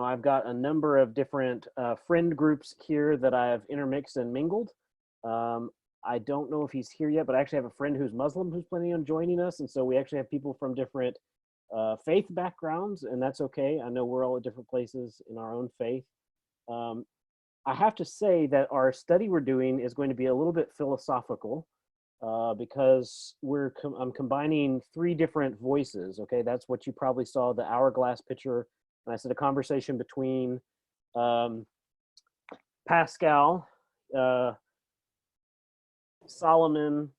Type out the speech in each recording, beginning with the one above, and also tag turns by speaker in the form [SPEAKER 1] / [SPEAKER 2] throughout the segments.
[SPEAKER 1] I've got a number of different friend groups here that I've intermixed and mingled. Um, I don't know if he's here yet, but I actually have a friend who's Muslim who's planning on joining us. And so we actually have people from different faith backgrounds, and that's okay. I know we're all at different places in our own faith. Um, I have to say that our study we're doing is going to be a little bit philosophical because I'm combining three different voices. Okay, that's what you probably saw, the hourglass picture. And I said a conversation between um, Pascal, uh, Solomon,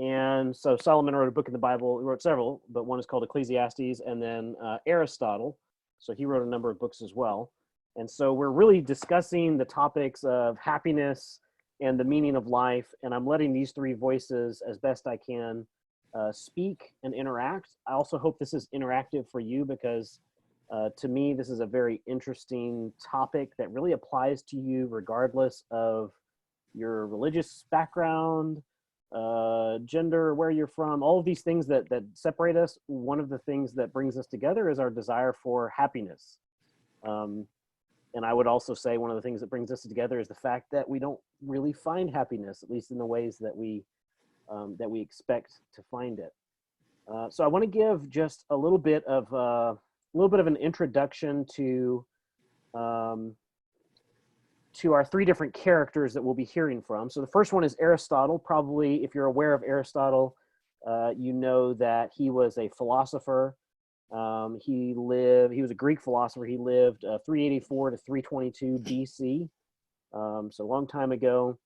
[SPEAKER 1] and so Solomon wrote a book in the Bible. He wrote several, but one is called Ecclesiastes, and then Aristotle. So he wrote a number of books as well. And so we're really discussing the topics of happiness and the meaning of life. And I'm letting these three voices, as best I can, speak and interact. I also hope this is interactive for you because to me, this is a very interesting topic that really applies to you regardless of your religious background, gender, where you're from, all of these things that separate us. One of the things that brings us together is our desire for happiness. And I would also say one of the things that brings us together is the fact that we don't really find happiness, at least in the ways that we expect to find it. So I want to give just a little bit of an introduction to our three different characters that we'll be hearing from. So the first one is Aristotle. Probably, if you're aware of Aristotle, you know that he was a philosopher. He was a Greek philosopher. He lived 384 to 322 BC, so a long time ago.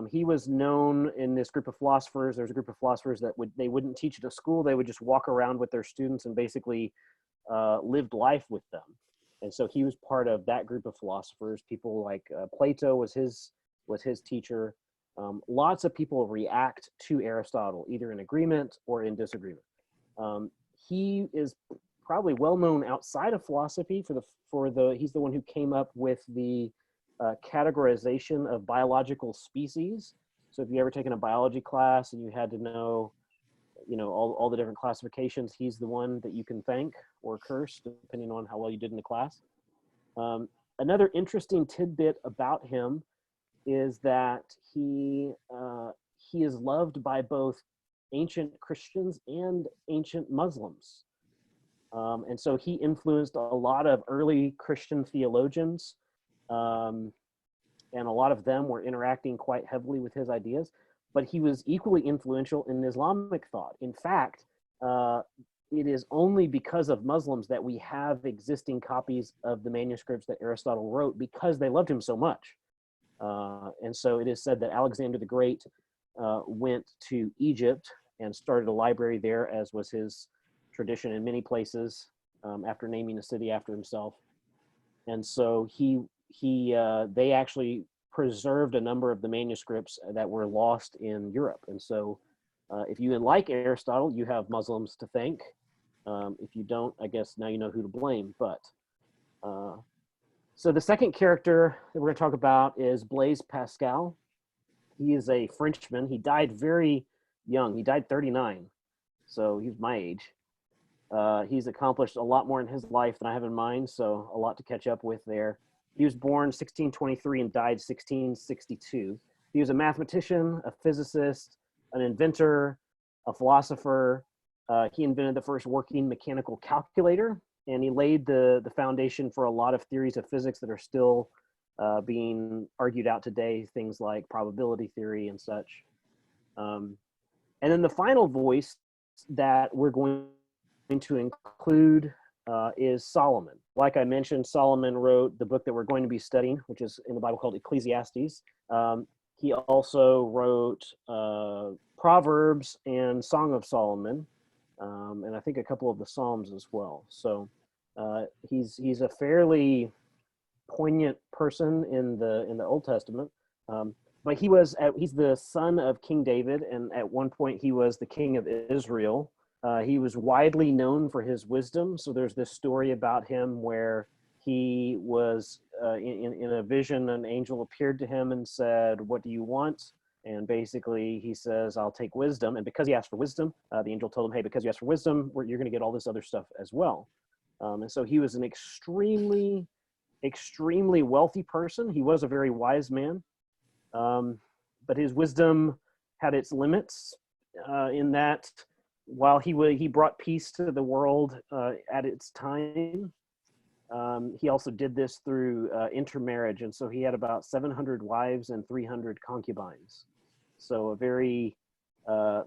[SPEAKER 1] He was known in this group of philosophers. There's a group of philosophers that they wouldn't teach at a school. They would just walk around with their students and basically lived life with them. And so he was part of that group of philosophers. People like Plato was his teacher. Lots of people react to Aristotle, either in agreement or in disagreement. He is probably well known outside of philosophy he's the one who came up with the categorization of biological species. So if you ever taken a biology class and you had to know, all the different classifications, he's the one that you can thank or curse, depending on how well you did in the class. Another interesting tidbit about him is that he is loved by both ancient Christians and ancient Muslims. And so he influenced a lot of early Christian theologians, and a lot of them were interacting quite heavily with his ideas, but he was equally influential in Islamic thought. In fact, it is only because of Muslims that we have existing copies of the manuscripts that Aristotle wrote, because they loved him so much. And so it is said that Alexander the Great went to Egypt and started a library there, as was his tradition in many places, after naming a city after himself. And so they actually preserved a number of the manuscripts that were lost in Europe. And so if you like Aristotle, you have Muslims to thank. If you don't, I guess now you know who to blame. But so the second character that we're going to talk about is Blaise Pascal. He is a Frenchman. He died very young. He died 39. So he's my age. He's accomplished a lot more in his life than I have in mine, so a lot to catch up with there. He was born 1623 and died 1662. He was a mathematician, a physicist, an inventor, a philosopher. He invented the first working mechanical calculator, and he laid the foundation for a lot of theories of physics that are still being argued out today, things like probability theory and such. And then the final voice that we're going to include is Solomon. Like I mentioned, Solomon wrote the book that we're going to be studying, which is in the Bible called Ecclesiastes. He also wrote Proverbs and Song of Solomon, and I think a couple of the Psalms as well. So he's a fairly poignant person in the Old Testament. But he's the son of King David, and at one point he was the king of Israel. He was widely known for his wisdom. So there's this story about him where he was in a vision, an angel appeared to him and said, "What do you want?" And basically he says, "I'll take wisdom." And because he asked for wisdom, the angel told him, "Hey, because you asked for wisdom, you're going to get all this other stuff as well." And so he was an extremely extremely wealthy person. He was a very wise man, but his wisdom had its limits in that while he brought peace to the world at its time, he also did this through intermarriage, and so he had about 700 wives and 300 concubines. So a very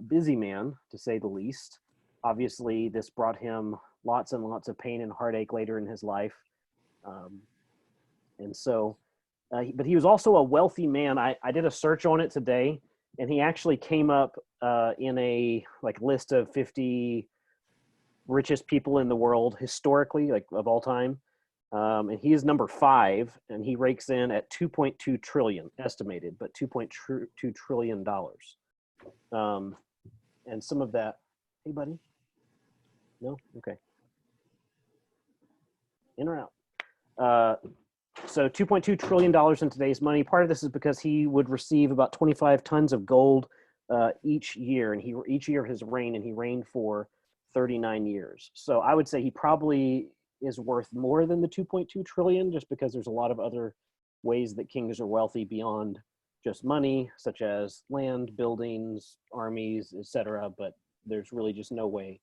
[SPEAKER 1] busy man, to say the least. Obviously, this brought him lots and lots of pain and heartache later in his life. And so, but he was also a wealthy man. I did a search on it today, and he actually came up in a list of 50 richest people in the world historically, of all time. And he is number 5, and he rakes in at 2.2 trillion estimated, but 2.2 trillion dollars. And some of that, hey buddy, no, okay, in or out. So $2.2 trillion in today's money. Part of this is because he would receive about 25 tons of gold each year, and each year of his reign, and he reigned for 39 years. So I would say he probably is worth more than the 2.2 trillion, just because there's a lot of other ways that kings are wealthy beyond just money, such as land, buildings, armies, etc. But there's really just no way.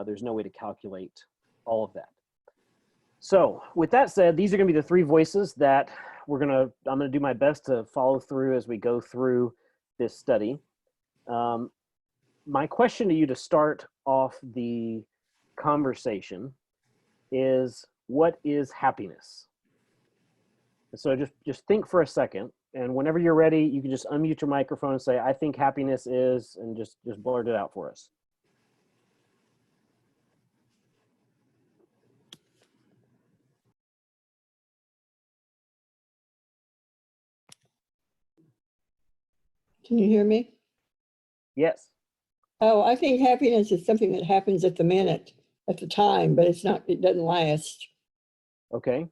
[SPEAKER 1] There's no way to calculate all of that. So with that said, these are going to be the 3 voices that I'm going to do my best to follow through as we go through this study. My question to you to start off the conversation is, what is happiness? And so just think for a second, and whenever you're ready, you can just unmute your microphone and say, I think happiness is, and just blurt it out for us.
[SPEAKER 2] Can you hear me?
[SPEAKER 1] Yes.
[SPEAKER 2] Oh, I think happiness is something that happens at the minute, at the time, but it doesn't last.
[SPEAKER 1] Okay.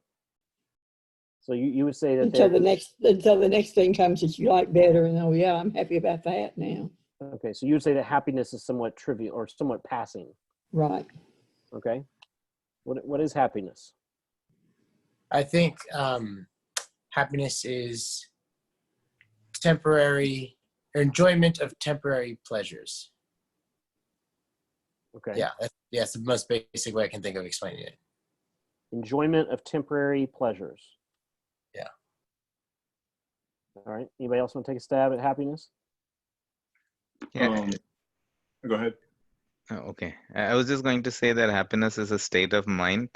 [SPEAKER 1] So you would say that
[SPEAKER 2] until the next thing comes that you like better, and oh yeah, I'm happy about that now.
[SPEAKER 1] Okay, so you would say that happiness is somewhat trivial or somewhat passing.
[SPEAKER 2] Right.
[SPEAKER 1] Okay. What is happiness?
[SPEAKER 3] I think happiness is temporary, or enjoyment of temporary pleasures.
[SPEAKER 1] Okay.
[SPEAKER 3] Yeah, that's the most basic way I can think of explaining it.
[SPEAKER 1] Enjoyment of temporary pleasures.
[SPEAKER 3] Yeah.
[SPEAKER 1] All right. Anybody else want to take a stab at happiness?
[SPEAKER 4] Yeah.
[SPEAKER 5] Go ahead.
[SPEAKER 4] Oh, okay. I was just going to say that happiness is a state of mind.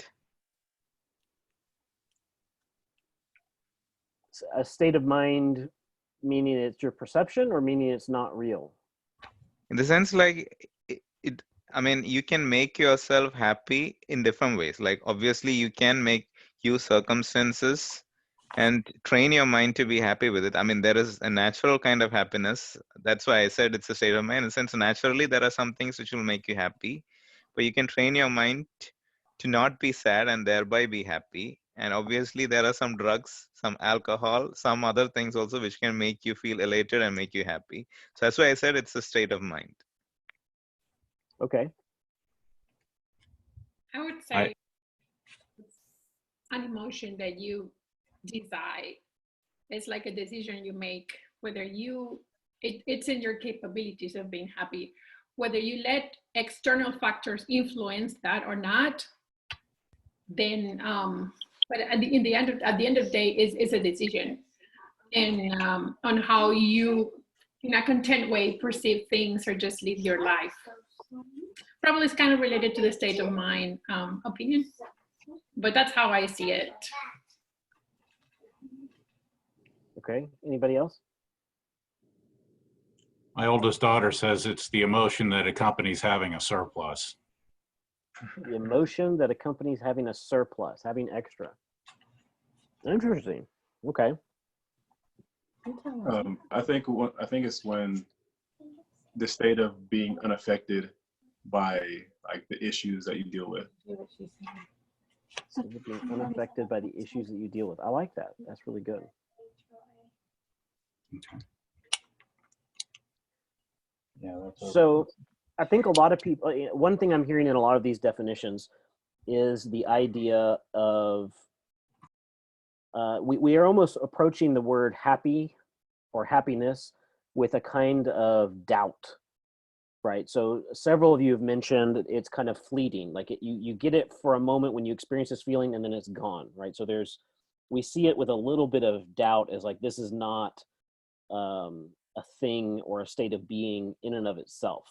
[SPEAKER 1] A state of mind, meaning it's your perception, or meaning it's not real?
[SPEAKER 4] In the sense, I mean, you can make yourself happy in different ways. Like, obviously, you can use circumstances and train your mind to be happy with it. I mean, there is a natural kind of happiness. That's why I said it's a state of mind. In a sense, naturally, there are some things which will make you happy, but you can train your mind to not be sad and thereby be happy. And obviously, there are some drugs, some alcohol, some other things also which can make you feel elated and make you happy. So that's why I said it's a state of mind.
[SPEAKER 1] Okay.
[SPEAKER 6] I would say it's an emotion that you decide. It's like a decision you make, whether it's in your capabilities of being happy, whether you let external factors influence that or not. Then, but at the end of the day, it's a decision, and on how you, in a content way, perceive things or just live your life. Probably it's kind of related to the state of mind opinion, but that's how I see it.
[SPEAKER 1] Okay. Anybody else?
[SPEAKER 5] My oldest daughter says it's the emotion that accompanies having a surplus.
[SPEAKER 1] The emotion that accompanies having a surplus, having extra. Interesting. Okay.
[SPEAKER 5] I think it's when the state of being unaffected by like the issues that you deal with.
[SPEAKER 1] So being unaffected by the issues that you deal with. I like that. That's really good.
[SPEAKER 5] Okay.
[SPEAKER 7] Yeah.
[SPEAKER 1] So I think a lot of people, one thing I'm hearing in a lot of these definitions is the idea of we are almost approaching the word happy or happiness with a kind of doubt, right? So several of you have mentioned it's kind of fleeting, like you get it for a moment when you experience this feeling and then it's gone, right? So we see it with a little bit of doubt as like, this is not a thing or a state of being in and of itself,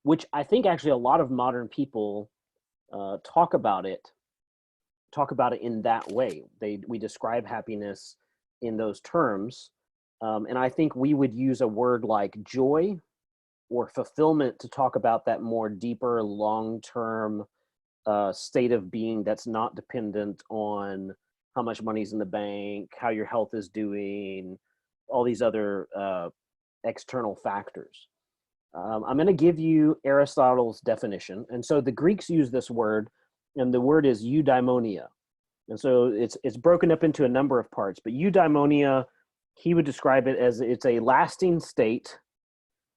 [SPEAKER 1] which I think actually a lot of modern people talk about it in that way. We describe happiness in those terms. And I think we would use a word like joy or fulfillment to talk about that more deeper, long-term state of being that's not dependent on how much money's in the bank, how your health is doing, all these other external factors. I'm going to give you Aristotle's definition. And so the Greeks use this word, and the word is eudaimonia. And so it's broken up into a number of parts, but eudaimonia, he would describe it as it's a lasting state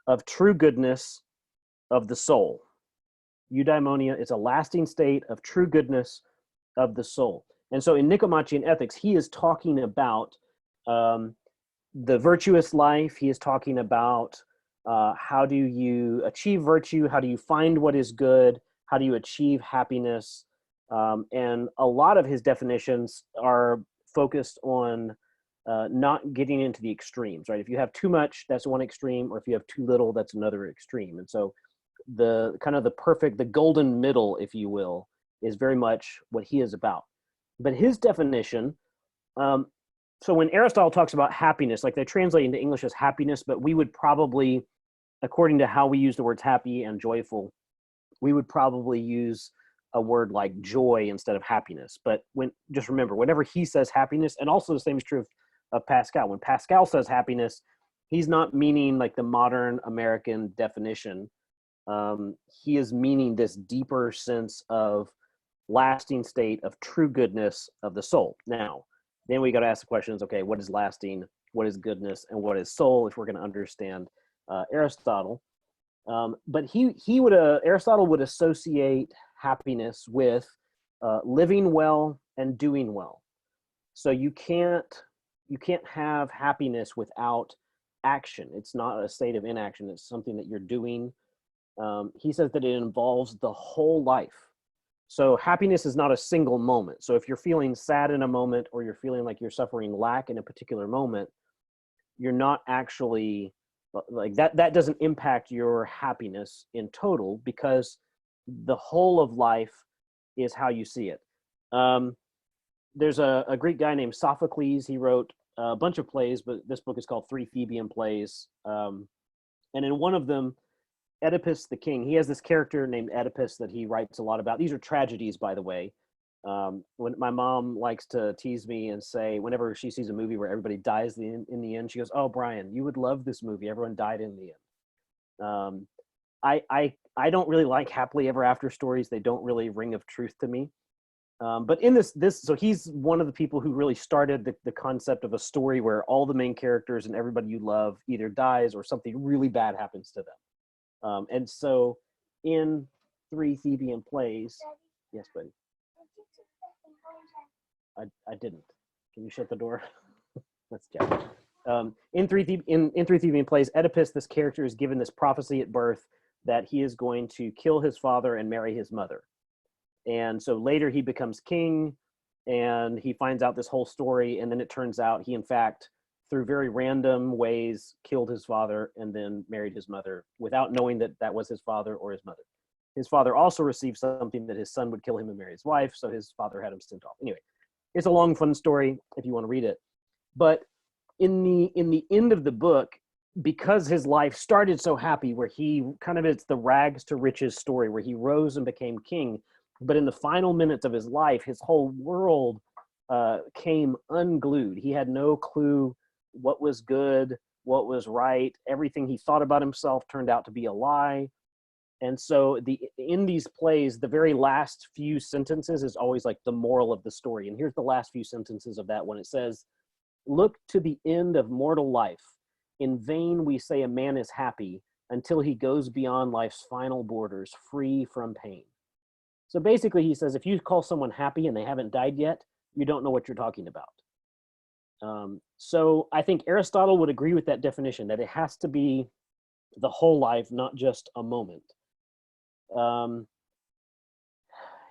[SPEAKER 1] of true goodness of the soul. Eudaimonia is a lasting state of true goodness of the soul. And so in Nicomachean Ethics, he is talking about the virtuous life. He is talking about how do you achieve virtue? How do you find what is good? How do you achieve happiness? And a lot of his definitions are focused on not getting into the extremes, right? If you have too much, that's one extreme, or if you have too little, that's another extreme. And so the kind of the golden middle, if you will, is very much what he is about. But his definition, so when Aristotle talks about happiness, like they translate into English as happiness, but we would probably, according to how we use the words happy and joyful, we would probably use a word like joy instead of happiness. But just remember, whenever he says happiness, and also the same is true of Pascal, when Pascal says happiness, he's not meaning like the modern American definition. He is meaning this deeper sense of lasting state of true goodness of the soul. Now, then we got to ask the questions, okay, what is lasting, what is goodness, and what is soul, if we're going to understand Aristotle. But Aristotle would associate happiness with living well and doing well. So you can't have happiness without action. It's not a state of inaction. It's something that you're doing. He says that it involves the whole life. So happiness is not a single moment. So if you're feeling sad in a moment, or you're feeling like you're suffering lack in a particular moment, you're not actually like that. That doesn't impact your happiness in total, because the whole of life is how you see it. There's a Greek guy named Sophocles. He wrote a bunch of plays, but this book is called Three Theban Plays. And in one of them, Oedipus the king, he has this character named Oedipus that he writes a lot about. These are tragedies, by the way. When my mom likes to tease me and say, whenever she sees a movie where everybody dies in the end, she goes, "Oh, Brian, you would love this movie. Everyone died in the end." I don't really like happily ever after stories. They don't really ring of truth to me. But in this, so he's one of the people who really started the concept of a story where all the main characters and everybody you love either dies or something really bad happens to them. And so in Three Theban Plays, yes, buddy. I didn't. Can you shut the door? Let's check. In Three Theban Plays, Oedipus, this character, is given this prophecy at birth that he is going to kill his father and marry his mother. And so later he becomes king, and he finds out this whole story, and then it turns out he, in fact, through very random ways, killed his father and then married his mother without knowing that that was his father or his mother. His father also received something that his son would kill him and marry his wife, so his father had him sent off. Anyway, it's a long, fun story if you want to read it. But in the end of the book, because his life started so happy, where he kind of, it's the rags to riches story, where he rose and became king, but in the final minutes of his life, his whole world came unglued. He had no clue what was good, what was right. Everything he thought about himself turned out to be a lie. And so in these plays, the very last few sentences is always like the moral of the story. And here's the last few sentences of that one. It says, "Look to the end of mortal life. In vain we say a man is happy until he goes beyond life's final borders, free from pain." So basically he says, if you call someone happy and they haven't died yet, you don't know what you're talking about. So I think Aristotle would agree with that definition, that it has to be the whole life, not just a moment.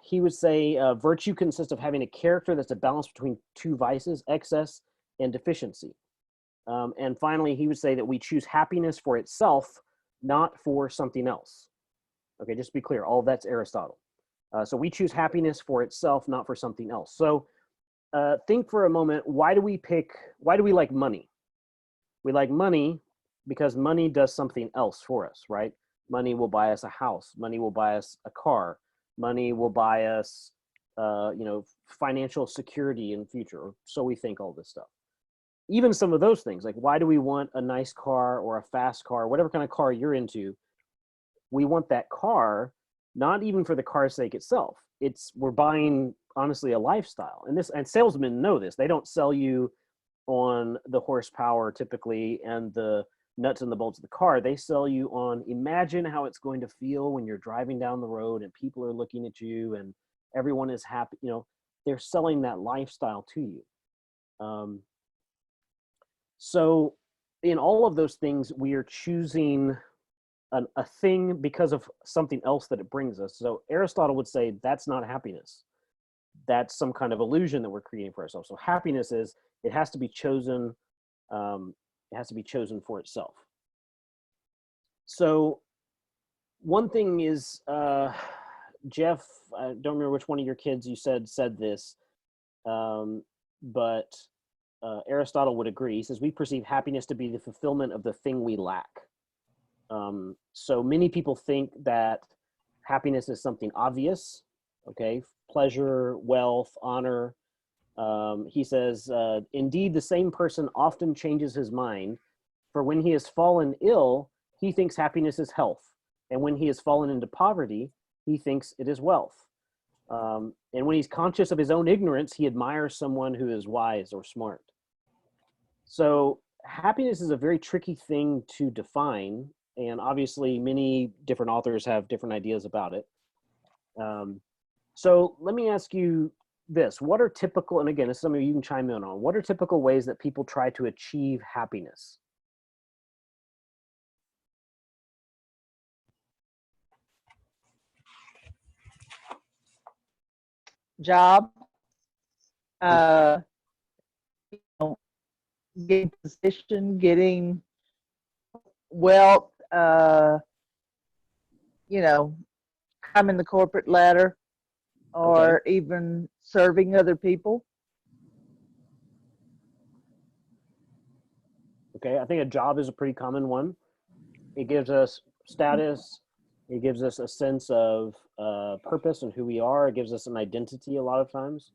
[SPEAKER 1] He would say virtue consists of having a character that's a balance between two vices, excess and deficiency. And finally, he would say that we choose happiness for itself, not for something else. Okay, just to be clear, all of that's Aristotle. So we choose happiness for itself, not for something else. So think for a moment, why do we like money? We like money because money does something else for us, right? Money will buy us a house. Money will buy us a car. Money will buy us, financial security in the future. Or so we think all this stuff. Even some of those things, like why do we want a nice car or a fast car, whatever kind of car you're into? We want that car, not even for the car's sake itself. We're buying, honestly, a lifestyle. And salesmen know this. They don't sell you on the horsepower typically and the nuts and the bolts of the car. They sell you on, imagine how it's going to feel when you're driving down the road and people are looking at you and everyone is happy. They're selling that lifestyle to you. So in all of those things, we are choosing a thing because of something else that it brings us. So Aristotle would say that's not happiness. That's some kind of illusion that we're creating for ourselves. So happiness is, it has to be chosen. It has to be chosen for itself. So one thing is, Jeff, I don't remember which one of your kids you said this, but Aristotle would agree. He says, we perceive happiness to be the fulfillment of the thing we lack. So many people think that happiness is something obvious, okay? Pleasure, wealth, honor. He says, indeed, the same person often changes his mind, for when he has fallen ill, he thinks happiness is health. And when he has fallen into poverty, he thinks it is wealth. And when he's conscious of his own ignorance, he admires someone who is wise or smart. So happiness is a very tricky thing to define. And obviously many different authors have different ideas about it. So let me ask you this. What are typical, and again, this is something you can chime in on, what are typical ways that people try to achieve happiness?
[SPEAKER 7] Job, getting position, getting wealth, climbing the corporate ladder, or even serving other people.
[SPEAKER 1] Okay, I think a job is a pretty common one. It gives us status. It gives us a sense of purpose and who we are. It gives us an identity a lot of times.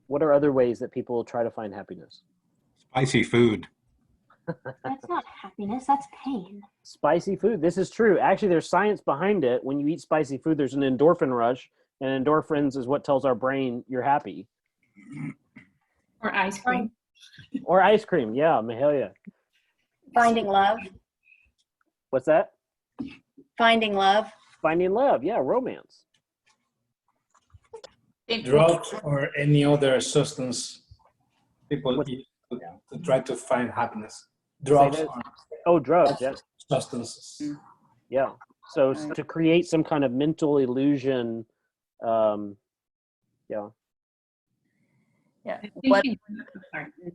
[SPEAKER 1] What are other ways that people try to find happiness?
[SPEAKER 8] Spicy food.
[SPEAKER 9] That's not happiness, that's pain.
[SPEAKER 1] Spicy food. This is true. Actually, there's science behind it. When you eat spicy food, there's an endorphin rush, and endorphins is what tells our brain you're happy.
[SPEAKER 6] Or ice cream.
[SPEAKER 1] Or ice cream. Yeah, hell yeah.
[SPEAKER 9] Finding love.
[SPEAKER 1] What's that?
[SPEAKER 9] Finding love.
[SPEAKER 1] Finding love. Yeah, romance.
[SPEAKER 8] Drugs or any other substance people eat to try to find happiness. Drugs.
[SPEAKER 1] Drugs. Yeah.
[SPEAKER 8] Substances.
[SPEAKER 1] Yeah. So to create some kind of mental illusion. Yeah.
[SPEAKER 10] What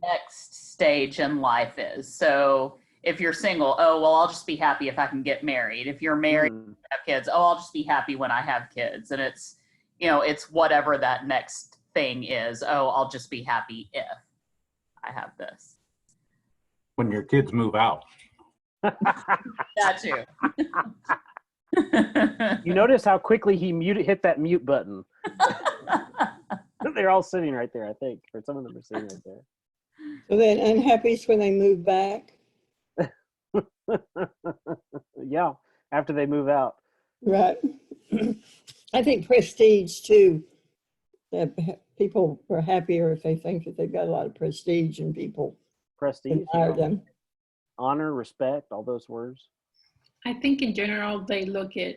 [SPEAKER 10] next stage in life is. So if you're single, oh, well, I'll just be happy if I can get married. If you're married and have kids, oh, I'll just be happy when I have kids. And it's, it's whatever that next thing is. Oh, I'll just be happy if I have this.
[SPEAKER 8] When your kids move out.
[SPEAKER 10] That too.
[SPEAKER 1] You notice how quickly he hit that mute button. They're all sitting right there, I think, or some of them are sitting right there.
[SPEAKER 2] So then unhappy is when they move back?
[SPEAKER 1] Yeah, after they move out.
[SPEAKER 2] Right. I think prestige too. People are happier if they think that they've got a lot of prestige and people admire them.
[SPEAKER 1] Honor, respect, all those words.
[SPEAKER 6] I think in general, they look at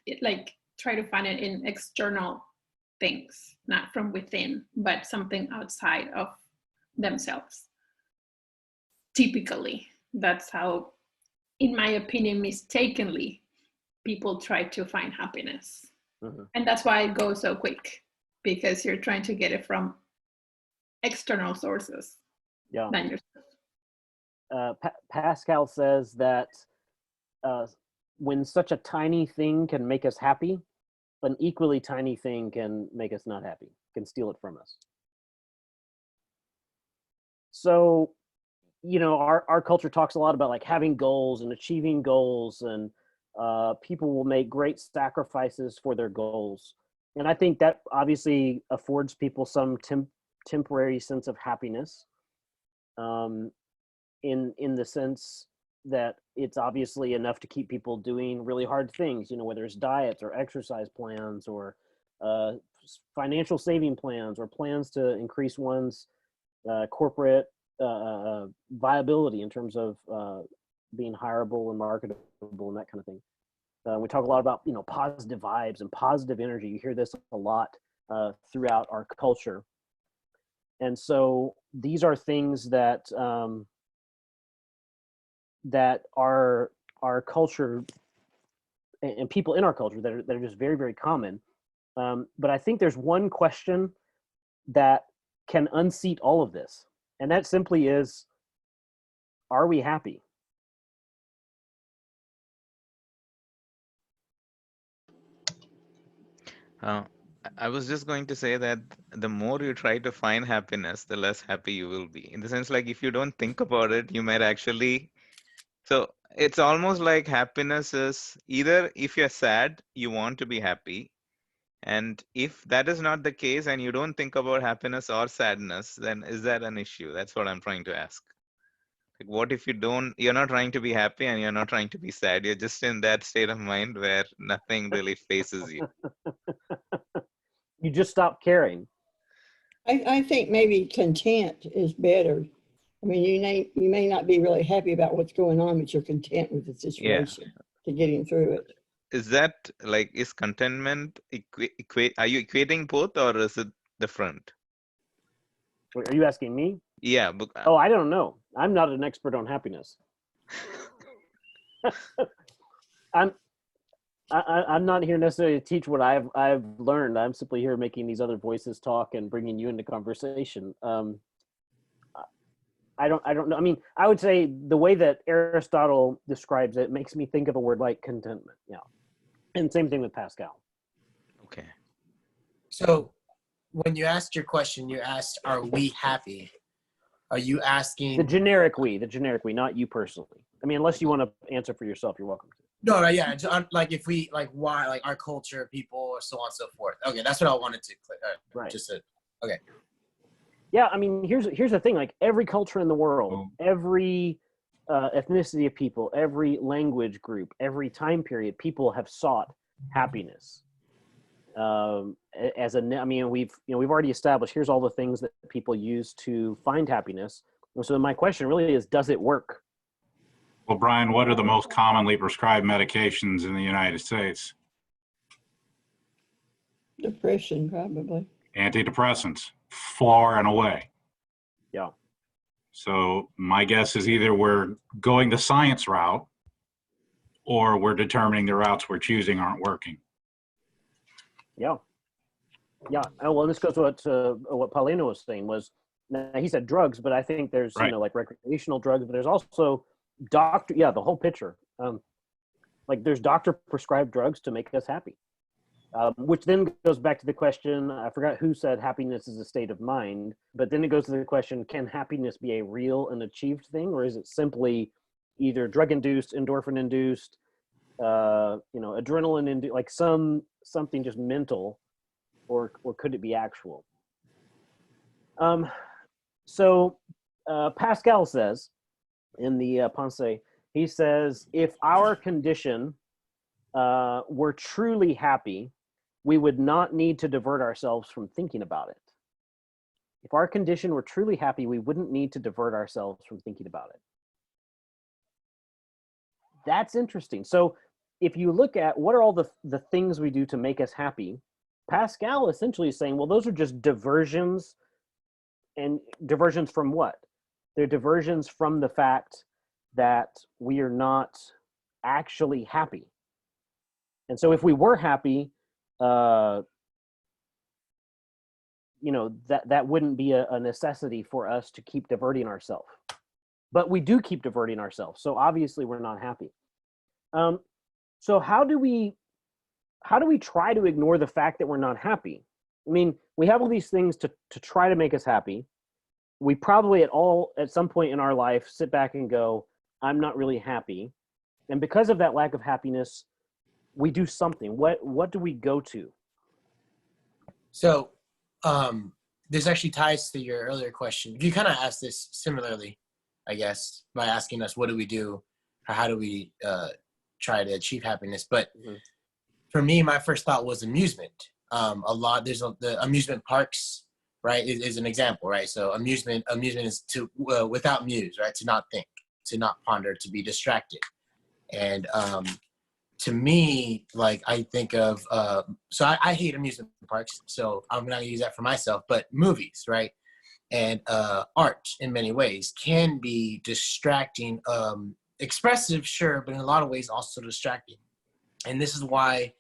[SPEAKER 6] it, like try to find it in external things, not from within, but something outside of themselves. Typically, that's how, in my opinion, mistakenly, people try to find happiness. Mm-hmm. And that's why it goes so quick, because you're trying to get it from external sources than yourself.
[SPEAKER 1] Pascal says that when such a tiny thing can make us happy, an equally tiny thing can make us not happy, can steal it from us. So, you know, our culture talks a lot about like having goals and achieving goals, and people will make great sacrifices for their goals. And I think that obviously affords people some temporary sense of happiness, in the sense that it's obviously enough to keep people doing really hard things, you know, whether it's diets or exercise plans or financial saving plans or plans to increase one's corporate viability in terms of being hireable and marketable and that kind of thing. We talk a lot about, you know, positive vibes and positive energy. You hear this a lot throughout our culture. And so these are things that that our culture and people in our culture that are just very, very common. But I think there's one question that can unseat all of this. And that simply is, are we happy?
[SPEAKER 4] I was just going to say that the more you try to find happiness, the less happy you will be. In the sense, like, if you don't think about it, you might actually... So it's almost like happiness is either if you're sad, you want to be happy. And if that is not the case and you don't think about happiness or sadness, then is that an issue? That's what I'm trying to ask. Like, what if you're not trying to be happy and you're not trying to be sad? You're just in that state of mind where nothing really faces you.
[SPEAKER 1] You just stop caring.
[SPEAKER 2] I think maybe content is better. I mean, you may not be really happy about what's going on, but you're content with the situation to getting through it.
[SPEAKER 4] Is that like, is contentment are you equating both, or is it different?
[SPEAKER 1] Wait, are you asking me?
[SPEAKER 4] Yeah. But,
[SPEAKER 1] oh, I don't know. I'm not an expert on happiness. I'm not here necessarily to teach what I've learned. I'm simply here making these other voices talk and bringing you into conversation. I don't know. I mean, I would say the way that Aristotle describes it makes me think of a word like contentment. Yeah. And same thing with Pascal.
[SPEAKER 4] Okay.
[SPEAKER 3] So when you asked your question, you asked, are we happy? Are you asking...
[SPEAKER 1] The generic we, not you personally. I mean, unless you want to answer for yourself, you're welcome to.
[SPEAKER 3] No, yeah. Like if we, like why, like our culture, people, or so on and so forth. Okay, that's what I wanted to click.
[SPEAKER 1] Right.
[SPEAKER 3] Just said, okay.
[SPEAKER 1] Yeah, I mean, here's the thing. Like every culture in the world, every ethnicity of people, every language group, every time period, people have sought happiness. I mean, we've already established. Here's all the things that people use to find happiness. And so my question really is, does it work?
[SPEAKER 11] Well, Brian, what are the most commonly prescribed medications in the United States?
[SPEAKER 2] Depression, probably.
[SPEAKER 11] Antidepressants, far and away.
[SPEAKER 1] Yeah.
[SPEAKER 11] So my guess is either we're going the science route or we're determining the routes we're choosing aren't working.
[SPEAKER 1] Yeah. Yeah. Oh, well, this goes to what Paulino was saying was, he said drugs, but I think there's,
[SPEAKER 11] right,
[SPEAKER 1] you know, like recreational drugs, but there's also the whole picture. Like there's doctor prescribed drugs to make us happy. Which then goes back to the question, I forgot who said happiness is a state of mind, but then it goes to the question, can happiness be a real and achieved thing, or is it simply either drug-induced, endorphin-induced, adrenaline-induced, like something just mental, or could it be actual? So Pascal says, in the Pensée, he says, if our condition were truly happy, we would not need to divert ourselves from thinking about it. If our condition were truly happy, we wouldn't need to divert ourselves from thinking about it. That's interesting. So if you look at what are all the things we do to make us happy, Pascal essentially is saying, well, those are just diversions. And diversions from what? They're diversions from the fact that we are not actually happy. And so if we were happy, that wouldn't be a necessity for us to keep diverting ourselves. But we do keep diverting ourselves. So obviously we're not happy. So how do we try to ignore the fact that we're not happy? I mean, we have all these things to try to make us happy. We probably at some point in our life sit back and go, I'm not really happy. And because of that lack of happiness, we do something. What do we go to?
[SPEAKER 3] So this actually ties to your earlier question. You kind of asked this similarly, I guess, by asking us, what do we do? Or how do we try to achieve happiness? But for me, my first thought was amusement. The amusement parks, right, is an example, right? So amusement is to without muse, right? To not think, to not ponder, to be distracted. And to me, like, I think of so I hate amusement parks, so I'm not gonna use that for myself, but movies, right? And art in many ways can be distracting, expressive, sure, but in a lot of ways also distracting. And this is why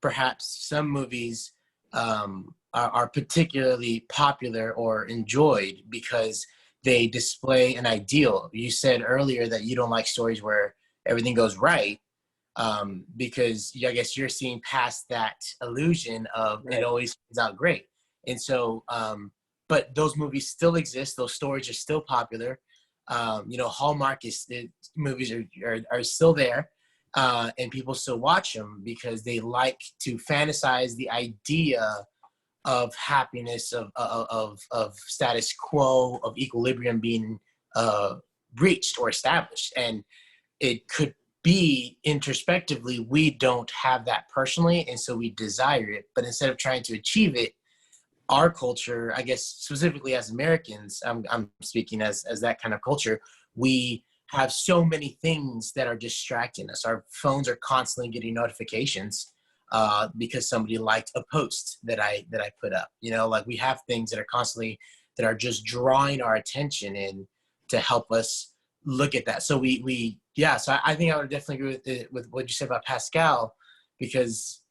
[SPEAKER 3] perhaps some movies are particularly popular or enjoyed, because they display an ideal. You said earlier that you don't like stories where everything goes right, because I guess you're seeing past that illusion of it always turns out great. And so, but those movies still exist. Those stories are still popular. Hallmark movies are still there. And people still watch them because they like to fantasize the idea of happiness, of status quo, of equilibrium being reached or established. And it could be introspectively, we don't have that personally, and so we desire it. But instead of trying to achieve it, our culture, I guess specifically as Americans, I'm speaking as that kind of culture, we have so many things that are distracting us. Our phones are constantly getting notifications because somebody liked a post that I put up. Like, we have things that are constantly, that are just drawing our attention in to help us look at that. So so I think I would definitely agree with what you said about Pascal, because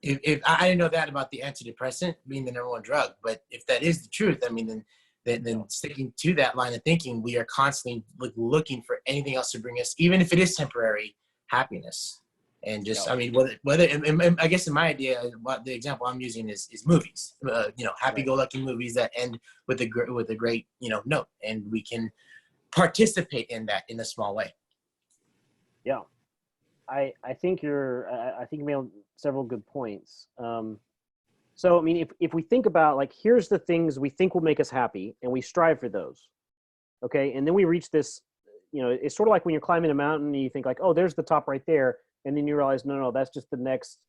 [SPEAKER 3] if I didn't know that about the antidepressant being the number one drug, but if that is the truth, I mean, then sticking to that line of thinking, we are constantly looking for anything else to bring us, even if it is temporary, happiness. And just, I mean, whether I guess in my idea, what the example I'm using is movies, happy-go-lucky movies that end with a great note, and we can participate in that in a small way.
[SPEAKER 1] Yeah, I think I think you made several good points. So I mean, if we think about, like, here's the things we think will make us happy, and we strive for those, okay, and then we reach this, it's sort of like when you're climbing a mountain and you think, like, oh, there's the top right there, and then you realize, no, that's just the next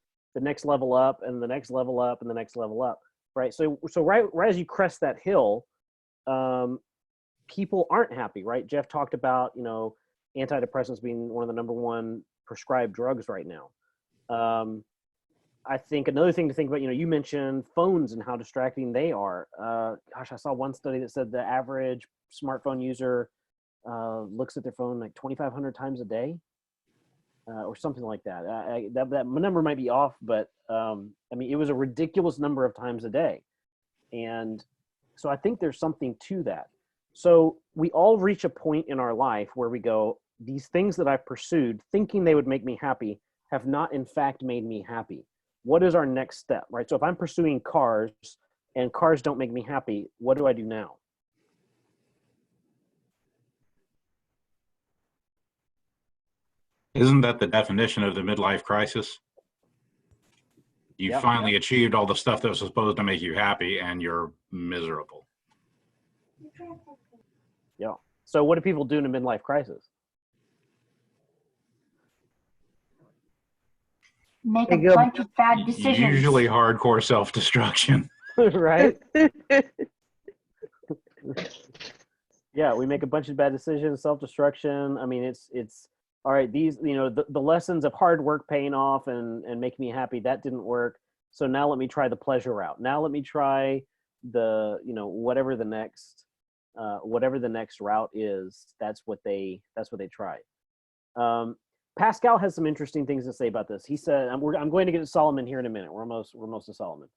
[SPEAKER 1] level up, and the next level up, and the next level up, right? So right as you crest that hill, people aren't happy, right? Jeff talked about, antidepressants being one of the number one prescribed drugs right now. I think another thing to think about, you mentioned phones and how distracting they are. I saw one study that said the average smartphone user looks at their phone like 2,500 times a day, or something like that. That number might be off, but I mean, it was a ridiculous number of times a day. And so I think there's something to that. So we all reach a point in our life where we go, these things that I've pursued thinking they would make me happy have not in fact made me happy. What is our next step, right? So if I'm pursuing cars and cars don't make me happy, what do I do now?
[SPEAKER 11] Isn't that the definition of the midlife crisis? You finally achieved all the stuff that was supposed to make you happy, and you're miserable.
[SPEAKER 1] Yeah. So what do people do in a midlife crisis?
[SPEAKER 9] Make a bunch of bad decisions.
[SPEAKER 11] Usually hardcore self-destruction.
[SPEAKER 1] Right? Yeah, we make a bunch of bad decisions, self-destruction. I mean, it's all right. These, the lessons of hard work paying off and making me happy, that didn't work. So now let me try the pleasure route. Now let me try the, whatever the next route is. That's what they try. Pascal has some interesting things to say about this. He said, I'm going to get to Solomon here in a minute. We're almost to Solomon.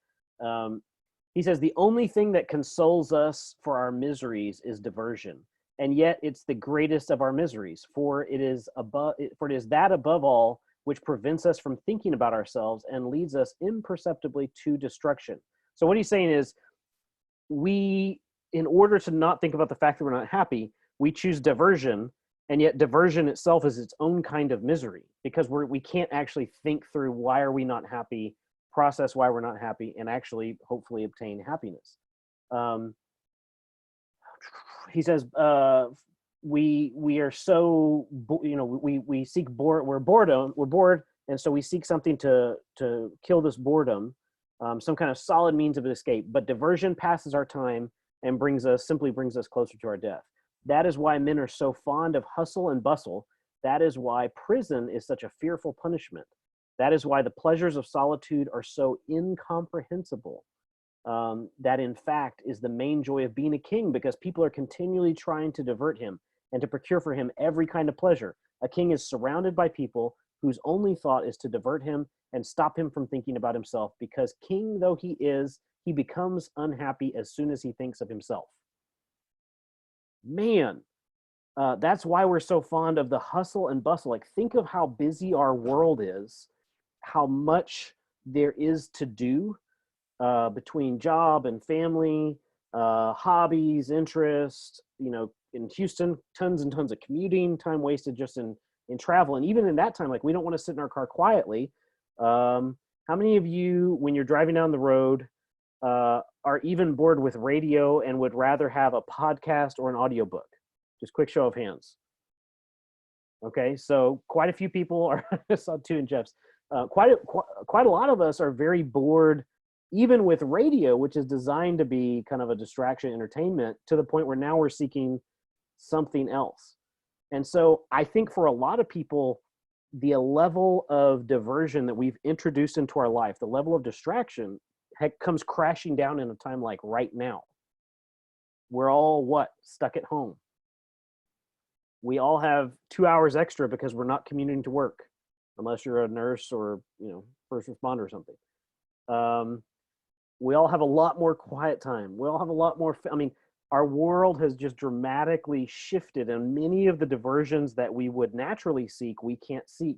[SPEAKER 1] He says, the only thing that consoles us for our miseries is diversion. And yet it's the greatest of our miseries, for it is that above all which prevents us from thinking about ourselves and leads us imperceptibly to destruction. So what he's saying is, in order to not think about the fact that we're not happy, we choose diversion, and yet diversion itself is its own kind of misery, because we can't actually think through why are we not happy, process why we're not happy, and actually hopefully obtain happiness. He says, we are so, we seek we're bored, and so we seek something to kill this boredom, some kind of solid means of escape. But diversion passes our time and simply brings us closer to our death. That is why men are so fond of hustle and bustle. That is why prison is such a fearful punishment. That is why the pleasures of solitude are so incomprehensible. That in fact is the main joy of being a king, because people are continually trying to divert him and to procure for him every kind of pleasure. A king is surrounded by people whose only thought is to divert him and stop him from thinking about himself, because king though he is, he becomes unhappy as soon as he thinks of himself. Man, that's why we're so fond of the hustle and bustle. Like, think of how busy our world is, how much there is to do between job and family, hobbies, interests. In Houston, tons and tons of commuting, time wasted just in travel. And even in that time, like, we don't want to sit in our car quietly. How many of you, when you're driving down the road, are even bored with radio and would rather have a podcast or an audiobook? Just quick show of hands. Okay, so quite a few people are, I saw two in Jeff's, quite a lot of us are very bored, even with radio, which is designed to be kind of a distraction entertainment, to the point where now we're seeking something else. And so I think for a lot of people, the level of diversion that we've introduced into our life, the level of distraction, comes crashing down in a time like right now. We're all stuck at home. We all have 2 hours extra because we're not commuting to work, unless you're a nurse or first responder or something. We all have a lot more quiet time. We all have a lot more. Our world has just dramatically shifted, and many of the diversions that we would naturally seek, we can't seek,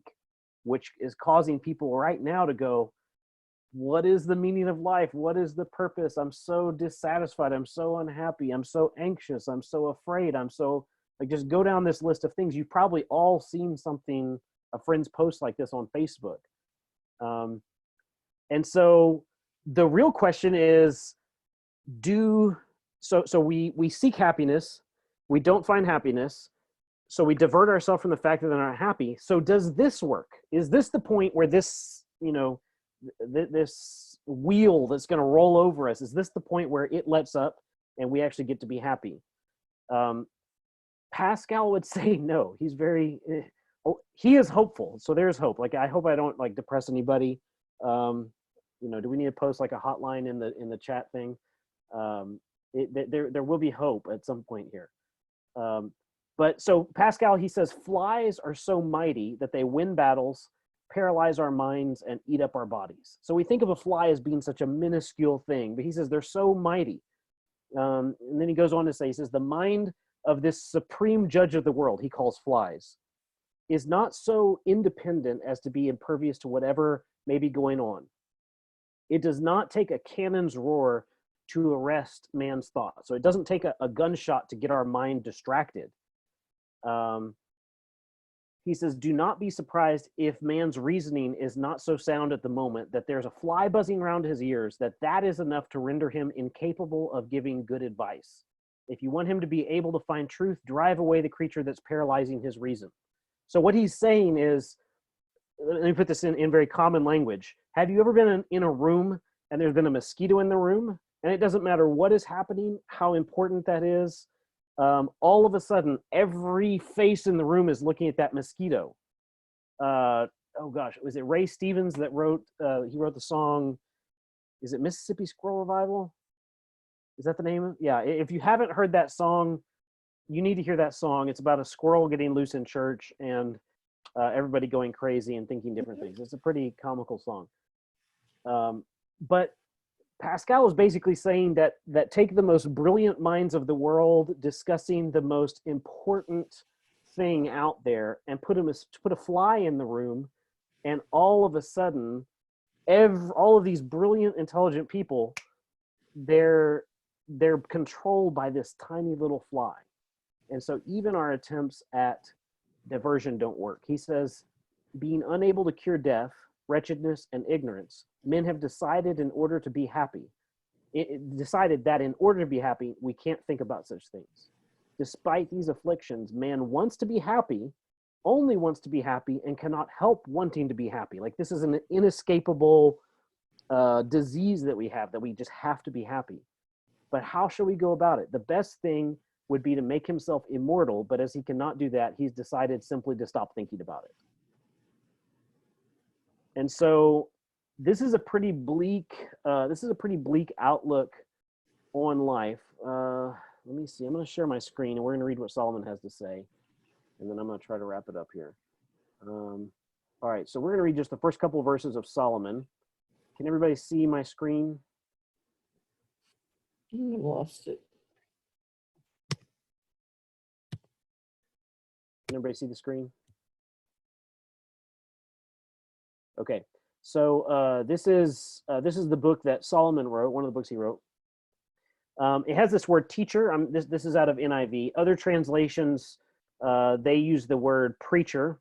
[SPEAKER 1] which is causing people right now to go, what is the meaning of life? What is the purpose? I'm so dissatisfied. I'm so unhappy. I'm so anxious. I'm so afraid. I'm so, just go down this list of things. You've probably all seen something, a friend's post like this on Facebook. And so the real question is, so we seek happiness, we don't find happiness, so we divert ourselves from the fact that they're not happy. So does this work? Is this the point where this, this wheel that's going to roll over us, is this the point where it lets up and we actually get to be happy? Pascal would say no. He's he is hopeful. So there's hope. Like, I hope I don't depress anybody. Do we need to post a hotline in the chat thing? There will be hope at some point here. But so Pascal, he says, flies are so mighty that they win battles, paralyze our minds, and eat up our bodies. So we think of a fly as being such a minuscule thing, but he says they're so mighty. And then he goes on to say, he says, the mind of this supreme judge of the world, he calls flies, is not so independent as to be impervious to whatever may be going on. It does not take a cannon's roar to arrest man's thought. So it doesn't take a gunshot to get our mind distracted. He says, do not be surprised if man's reasoning is not so sound at the moment that there's a fly buzzing around his ears, that is enough to render him incapable of giving good advice. If you want him to be able to find truth, drive away the creature that's paralyzing his reason. So what he's saying is, let me put this in very common language. Have you ever been in a room and there's been a mosquito in the room, and it doesn't matter what is happening, how important that is, all of a sudden, every face in the room is looking at that mosquito. Oh gosh, was it Ray Stevens that wrote the song, is it Mississippi Squirrel Revival? Is that the name? Yeah. If you haven't heard that song, you need to hear that song. It's about a squirrel getting loose in church and everybody going crazy and thinking different things. It's a pretty comical song. But Pascal is basically saying that take the most brilliant minds of the world discussing the most important thing out there and put a fly in the room, and all of a sudden, all of these brilliant, intelligent people, they're controlled by this tiny little fly. And so even our attempts at diversion don't work. He says, being unable to cure death, wretchedness, and ignorance, men have decided in order to be happy. Decided that in order to be happy, we can't think about such things. Despite these afflictions, man wants to be happy, only wants to be happy, and cannot help wanting to be happy. Like, this is an inescapable disease that we have, that we just have to be happy. But how shall we go about it? The best thing would be to make himself immortal, but as he cannot do that, he's decided simply to stop thinking about it. And so this is a pretty bleak outlook on life. Let me see. I'm going to share my screen, and we're going to read what Solomon has to say, and then I'm going to try to wrap it up here. All right, so we're going to read just the first couple of verses of Solomon. Can everybody see my screen?
[SPEAKER 2] I lost it.
[SPEAKER 1] Can everybody see the screen? Okay, so this is the book that Solomon wrote, one of the books he wrote. It has this word teacher. This is out of NIV. Other translations, they use the word preacher,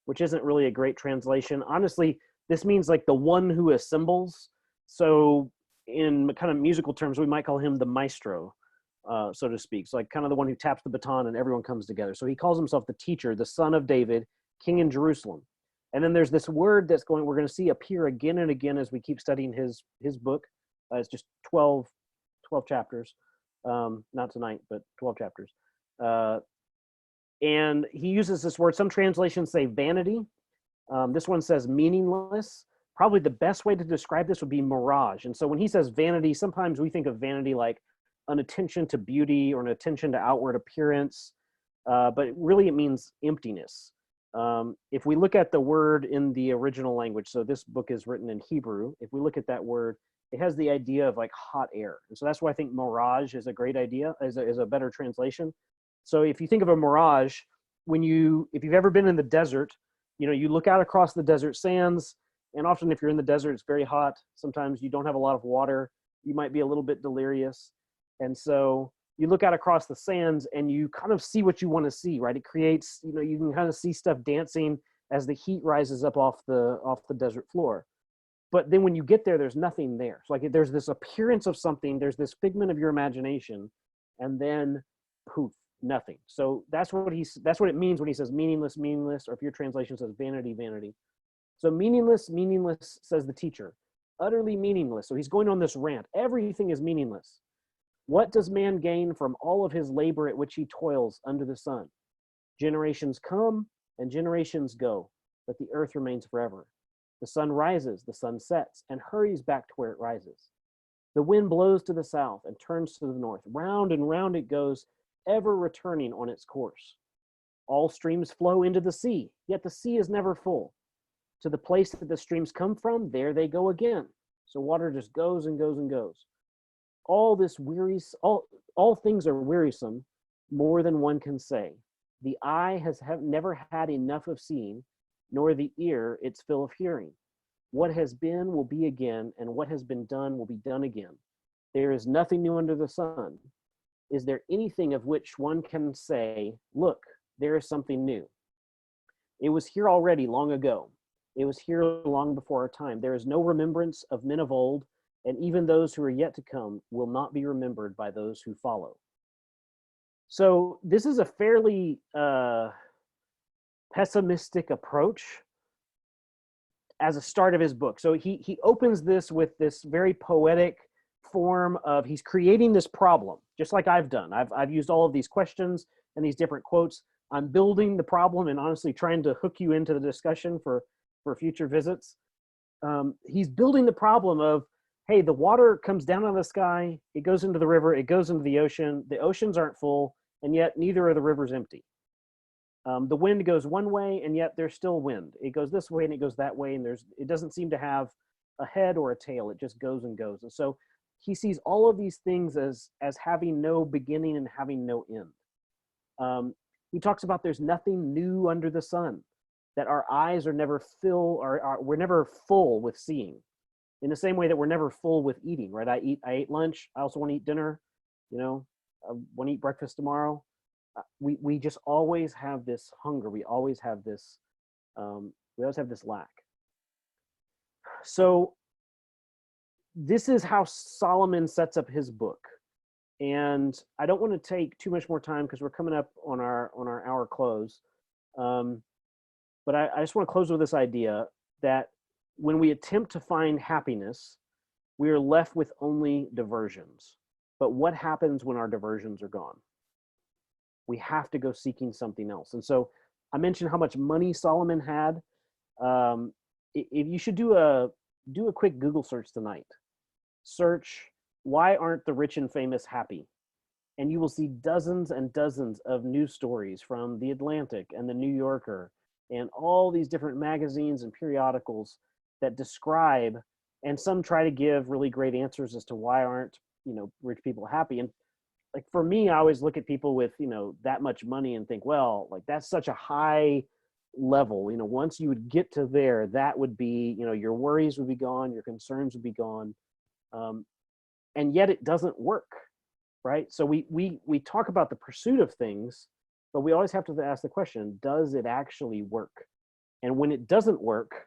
[SPEAKER 1] which isn't really a great translation. Honestly, this means like the one who assembles. So in kind of musical terms, we might call him the maestro, so to speak. So like kind of the one who taps the baton and everyone comes together. So he calls himself the teacher, the son of David, king in Jerusalem. And then there's this word we're going to see appear again and again as we keep studying his book. It's just 12 chapters, not tonight, but 12 chapters. And he uses this word. Some translations say vanity. This one says meaningless. Probably the best way to describe this would be mirage. And so when he says vanity, sometimes we think of vanity like an attention to beauty or an attention to outward appearance, but really it means emptiness. If we look at the word in the original language, so this book is written in Hebrew, if we look at that word, it has the idea of like hot air. And so that's why I think mirage is a great idea, is a better translation. So if you think of a mirage, if you've ever been in the desert, you look out across the desert sands, and often if you're in the desert, it's very hot. Sometimes you don't have a lot of water. You might be a little bit delirious. And so you look out across the sands and you kind of see what you want to see, right? It creates, you can kind of see stuff dancing as the heat rises up off the desert floor. But then when you get there, there's nothing there. So like there's this appearance of something, there's this figment of your imagination, and then poof, nothing. So that's what it means when he says meaningless, meaningless, or if your translation says vanity, vanity. So meaningless, meaningless, says the teacher. Utterly meaningless. So he's going on this rant. Everything is meaningless. What does man gain from all of his labor at which he toils under the sun? Generations come and generations go, but the earth remains forever. The sun rises, the sun sets, and hurries back to where it rises. The wind blows to the south and turns to the north. Round and round it goes, ever returning on its course. All streams flow into the sea, yet the sea is never full. To the place that the streams come from, there they go again. So water just goes and goes and goes. All things are wearisome, more than one can say. The eye has never had enough of seeing, nor the ear its fill of hearing. What has been will be again, and what has been done will be done again. There is nothing new under the sun. Is there anything of which one can say, look, there is something new? It was here already long ago. It was here long before our time. There is no remembrance of men of old, and even those who are yet to come will not be remembered by those who follow. So this is a fairly pessimistic approach as a start of his book. So he opens this with this very poetic form of, he's creating this problem, just like I've done. I've used all of these questions and these different quotes. I'm building the problem and honestly trying to hook you into the discussion for future visits. He's building the problem of hey, the water comes down out of the sky, it goes into the river, it goes into the ocean. The oceans aren't full, and yet neither are the rivers empty. The wind goes one way, and yet there's still wind. It goes this way and it goes that way, and it doesn't seem to have a head or a tail. It just goes and goes. And so he sees all of these things as having no beginning and having no end. He talks about there's nothing new under the sun, that our eyes are never we're never full with seeing. In the same way that we're never full with eating, right? I ate lunch. I also want to eat dinner. I want to eat breakfast tomorrow. We just always have this hunger. We always have this lack. So this is how Solomon sets up his book. And I don't want to take too much more time because we're coming up on our hour close. But I just want to close with this idea that when we attempt to find happiness, we are left with only diversions. But what happens when our diversions are gone? We have to go seeking something else. And so I mentioned how much money Solomon had. If you should do a quick Google search tonight. Search, why aren't the rich and famous happy? And you will see dozens and dozens of news stories from The Atlantic and The New Yorker and all these different magazines and periodicals that describe, and some try to give really great answers as to why aren't, rich people happy. And like for me, I always look at people with, that much money and think, well, like that's such a high level. Once you would get to there, that would be, your worries would be gone, your concerns would be gone. And yet it doesn't work, right? So we talk about the pursuit of things, but we always have to ask the question, does it actually work? And when it doesn't work,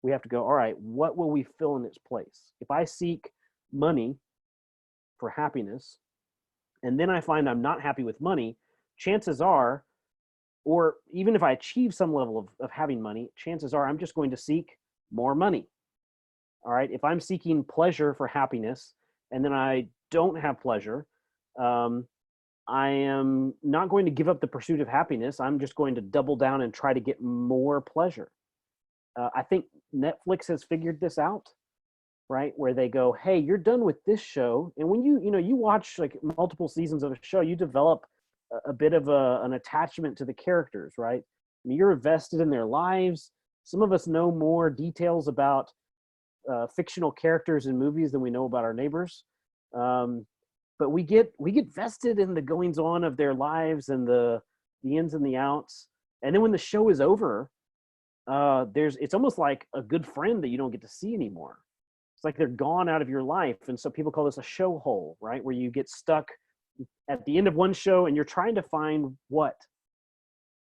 [SPEAKER 1] we have to go, all right, what will we fill in its place? If I seek money for happiness, and then I find I'm not happy with money, chances are, or even if I achieve some level of having money, chances are I'm just going to seek more money. All right, if I'm seeking pleasure for happiness, and then I don't have pleasure, I am not going to give up the pursuit of happiness. I'm just going to double down and try to get more pleasure. I think Netflix has figured this out, right? Where they go, hey, you're done with this show. And when you watch like multiple seasons of a show, you develop a bit of an attachment to the characters, right? I mean, you're invested in their lives. Some of us know more details about fictional characters in movies than we know about our neighbors. But we get vested in the goings on of their lives and the ins and the outs. And then when the show is over, it's almost like a good friend that you don't get to see anymore. It's like they're gone out of your life. And so people call this a show hole, right? Where you get stuck at the end of one show and you're trying to find what?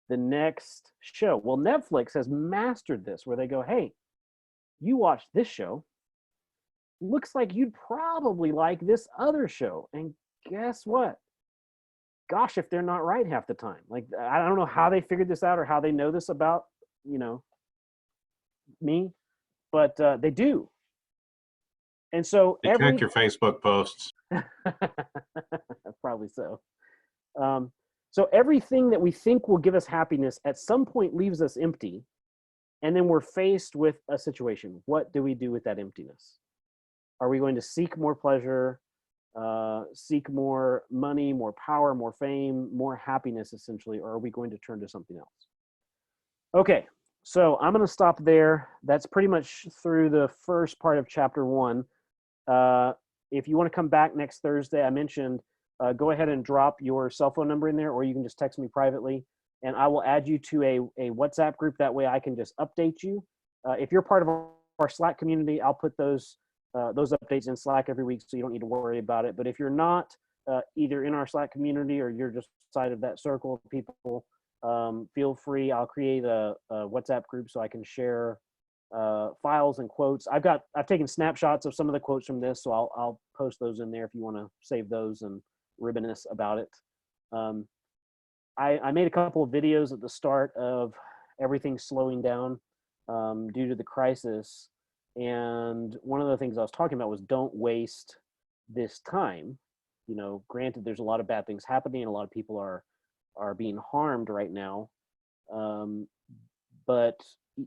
[SPEAKER 1] The next show. Well, Netflix has mastered this where they go, hey, you watch this show. Looks like you'd probably like this other show. And guess what? Gosh, if they're not right half the time. Like, I don't know how they figured this out or how they know this about, me, but they do. And so
[SPEAKER 11] They check your Facebook posts.
[SPEAKER 1] Probably so. So everything that we think will give us happiness at some point leaves us empty. And then we're faced with a situation. What do we do with that emptiness? Are we going to seek more pleasure, seek more money, more power, more fame, more happiness, essentially, or are we going to turn to something else? Okay, so I'm going to stop there. That's pretty much through the first part of chapter 1. If you want to come back next Thursday, I mentioned, go ahead and drop your cell phone number in there, or you can just text me privately, and I will add you to a WhatsApp group. That way I can just update you. If you're part of our Slack community, I'll put those updates in Slack every week, so you don't need to worry about it. But if you're not either in our Slack community or you're just outside of that circle of people, feel free. I'll create a WhatsApp group so I can share files and quotes. I've taken snapshots of some of the quotes from this, so I'll post those in there if you want to save those and reminisce about it. I made a couple of videos at the start of everything slowing down due to the crisis. And one of the things I was talking about was don't waste this time. Granted, there's a lot of bad things happening and a lot of people are being harmed right now. But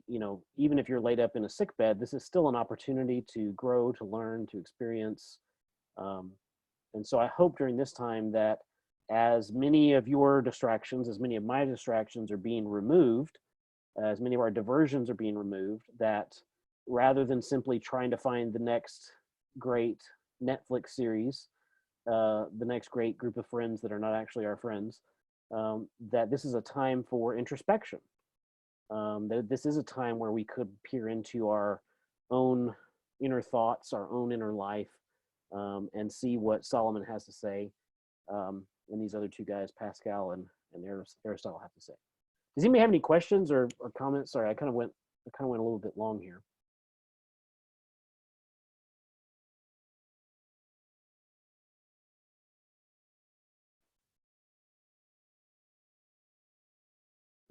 [SPEAKER 1] you know, even if you're laid up in a sick bed, this is still an opportunity to grow, to learn, to experience. And so I hope during this time that as many of your distractions, as many of my distractions are being removed, as many of our diversions are being removed, that rather than simply trying to find the next great Netflix series, the next great group of friends that are not actually our friends, that this is a time for introspection. That this is a time where we could peer into our own inner thoughts, our own inner life, and see what Solomon has to say, and these other two guys, Pascal and Aristotle, have to say. Does anybody have any questions or comments? Sorry, I kind of went a little bit long here.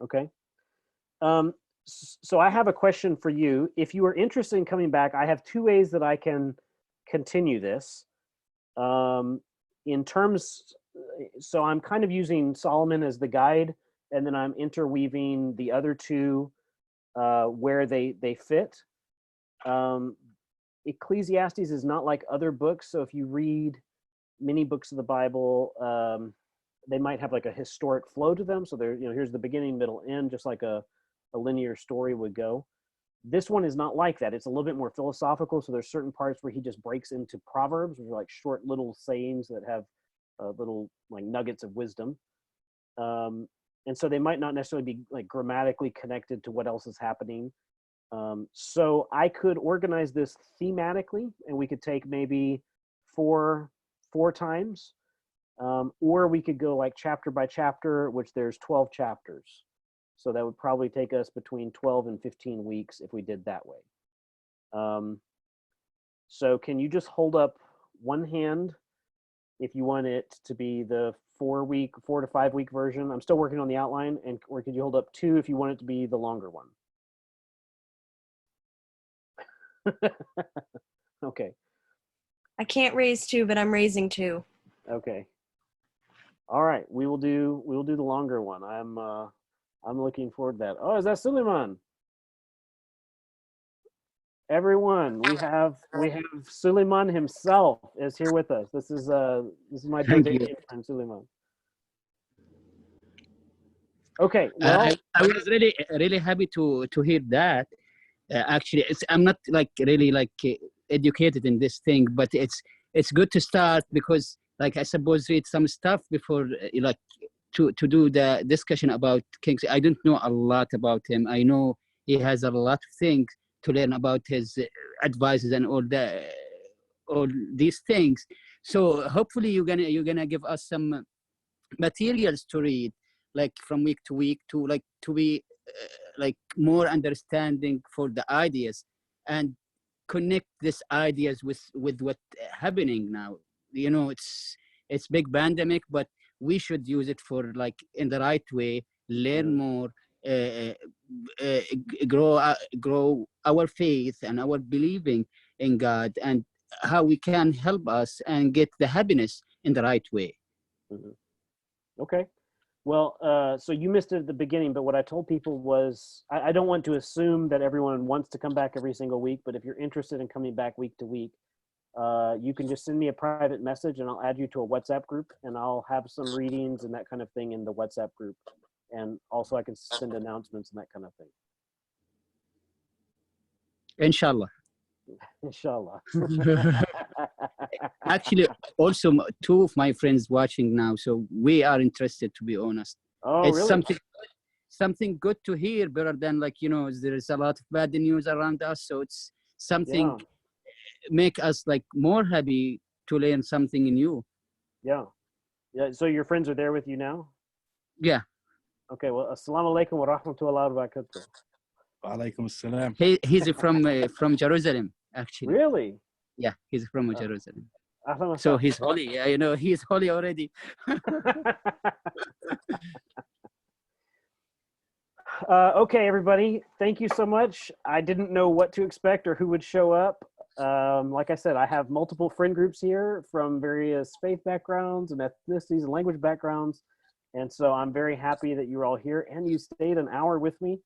[SPEAKER 1] Okay. So I have a question for you. If you are interested in coming back, I have two ways that I can continue this. In terms, so I'm kind of using Solomon as the guide, and then I'm interweaving the other two where they fit. Ecclesiastes is not like other books. So if you read many books of the Bible, they might have like a historic flow to them. So there, you know, here's the beginning, middle, end, just like a linear story would go. This one is not like that. It's a little bit more philosophical. So there's certain parts where he just breaks into proverbs, which are like short little sayings that have little like nuggets of wisdom. And so they might not necessarily be like grammatically connected to what else is happening. So I could organize this thematically, and we could take maybe four times, or we could go like chapter by chapter, which there's 12 chapters. So that would probably take us between 12 and 15 weeks if we did that way. So can you just hold up one hand if you want it to be the 4 to 5 week version? I'm still working on the outline, or could you hold up two if you want it to be the longer one? Okay.
[SPEAKER 12] I can't raise two, but I'm raising two.
[SPEAKER 1] Okay. All right. We will do the longer one. I'm looking forward to that. Oh, is that Suleiman? Everyone, we have Suleiman himself is here with us. This is my Jordanian friend Suleiman. Okay, well,
[SPEAKER 13] I was really happy to hear that. Actually, I'm not like really like educated in this thing, but it's good to start because like I suppose read some stuff before like to do the discussion about Kings. I don't know a lot about him. I know he has a lot of things to learn about his advices and all these things. So hopefully you're gonna give us some materials to read, like from week to week, to be like more understanding for the ideas and connect these ideas with what's happening now. You know, it's big pandemic, but we should use it for like in the right way, learn more, grow our faith and our believing in God, and how we can help us and get the happiness in the right way.
[SPEAKER 1] Okay. Well, so you missed it at the beginning, but what I told people was I don't want to assume that everyone wants to come back every single week, but if you're interested in coming back week to week, you can just send me a private message and I'll add you to a WhatsApp group, and I'll have some readings and that kind of thing in the WhatsApp group. And also I can send announcements and that kind of thing.
[SPEAKER 13] Inshallah.
[SPEAKER 1] Inshallah.
[SPEAKER 13] Actually, also two of my friends watching now, so we are interested, to be honest.
[SPEAKER 1] Oh,
[SPEAKER 13] it's
[SPEAKER 1] really?
[SPEAKER 13] something good to hear, better than like, you know, there is a lot of bad news around us, so it's something make us like more happy to learn something new.
[SPEAKER 1] Yeah. So your friends are there with you now?
[SPEAKER 13] Yeah.
[SPEAKER 1] Okay, well, assalamu alaikum wa rahmatullahi wa barakatuh.
[SPEAKER 14] Wa alaikum assalam.
[SPEAKER 13] He's from Jerusalem, actually.
[SPEAKER 1] Really?
[SPEAKER 13] Yeah, he's from Jerusalem. So he's holy. Yeah, you know, he's holy already.
[SPEAKER 1] Okay, everybody. Thank you so much. I didn't know what to expect or who would show up. Like I said, I have multiple friend groups here from various faith backgrounds and ethnicities and language backgrounds. And so I'm very happy that you're all here and you stayed an hour with me.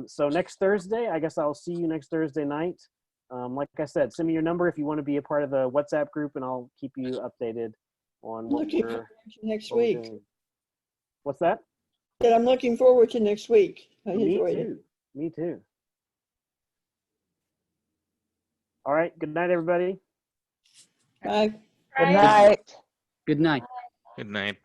[SPEAKER 1] So next Thursday, I guess I'll see you next Thursday night. Like I said, send me your number if you want to be a part of the WhatsApp group, and I'll keep you updated on what
[SPEAKER 2] Looking
[SPEAKER 1] we're
[SPEAKER 2] forward to next
[SPEAKER 1] what we're
[SPEAKER 2] week.
[SPEAKER 1] doing. What's that?
[SPEAKER 2] That I'm looking forward to next week. I
[SPEAKER 1] Me
[SPEAKER 2] enjoyed it.
[SPEAKER 1] too. Me too. All right. Good night, everybody.
[SPEAKER 2] Bye.
[SPEAKER 7] Good night.
[SPEAKER 13] Good night.
[SPEAKER 4] Good night.